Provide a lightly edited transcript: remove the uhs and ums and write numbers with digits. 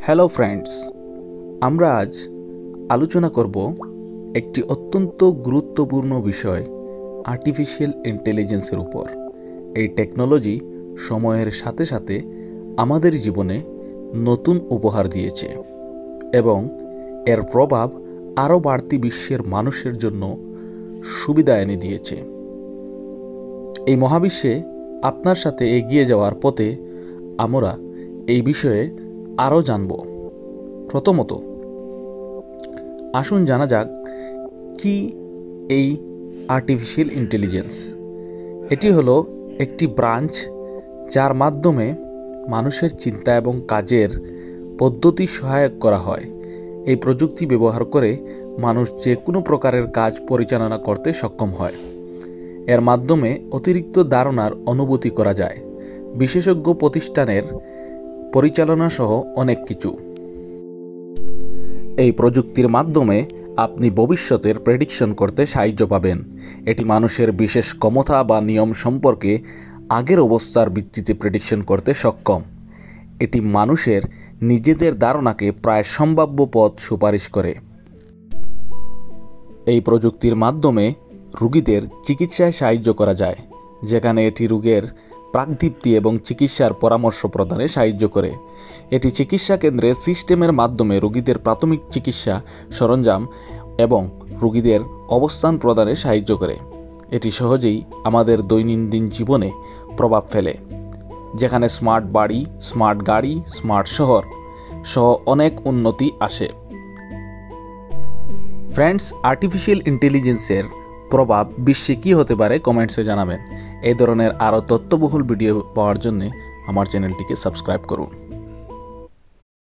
Hello friends, আমরা আজ আলোচনা করব একটি অত্যন্ত গুরুত্বপূর্ণ বিষয় আর্টিফিশিয়াল ইন্টেলিজেন্সের উপর। এই টেকনোলজি সময়ের সাথে সাথে আমাদের জীবনে নতুন উপহার দিয়েছে এবং এর প্রভাব আরও বাড়তি বিশ্বের মানুষের জন্য সুবিধা এনে দিয়েছে। এই মহাবিশ্বে আপনার সাথে এগিয়ে যাওয়ার পথে আমরা এই বিষয়ে আরও জানব। প্রথমত আসুন জানা যাক কি এই আর্টিফিশিয়াল ইন্টেলিজেন্স। এটি হলো একটি ব্রাঞ্চ যার মাধ্যমে মানুষের চিন্তা এবং কাজের পদ্ধতি সহায়ক করা হয়। এই প্রযুক্তি ব্যবহার করে মানুষ যে কোনো প্রকারের কাজ পরিচালনা করতে সক্ষম হয়। এর মাধ্যমে অতিরিক্ত ধারণার অনুভূতি করা যায়, বিশেষজ্ঞ প্রতিষ্ঠানের পরিচালনা সহ অনেক কিছু। এই প্রযুক্তির মাধ্যমে আপনি ভবিষ্যতের প্রেডিকশন করতে সাহায্য পাবেন। এটি মানুষের বিশেষ ক্ষমতা বা নিয়ম সম্পর্কে আগের অবস্থার ভিত্তিতে প্রেডিকশন করতে সক্ষম। এটি মানুষের নিজেদের ধারণাকে প্রায় সম্ভাব্য পথ সুপারিশ করে। এই প্রযুক্তির মাধ্যমে রোগীদের চিকিৎসায় সাহায্য করা যায়, যেখানে এটি রোগের প্রাকদীপ্তি এবং চিকিৎসার পরামর্শ প্রদানে সাহায্য করে। এটি চিকিৎসা কেন্দ্রে সিস্টেমের মাধ্যমে রোগীদের প্রাথমিক চিকিৎসা সরঞ্জাম এবং রোগীদের অবস্থান প্রদানে সাহায্য করে। এটি সহজেই আমাদের দৈনন্দিন জীবনে প্রভাব ফেলে, যেখানে স্মার্ট বাড়ি, স্মার্ট গাড়ি, স্মার্ট শহর সহ অনেক উন্নতি আসে। ফ্রেন্ডস, আর্টিফিশিয়াল ইন্টেলিজেন্সের প্রভাব বিশ্বে কী হতে পারে কমেন্টসে জানাবেন। এই ধরনের আরও তথ্যবহুল ভিডিও পাওয়ার জন্য আমার চ্যানেলটিকে সাবস্ক্রাইব করুন।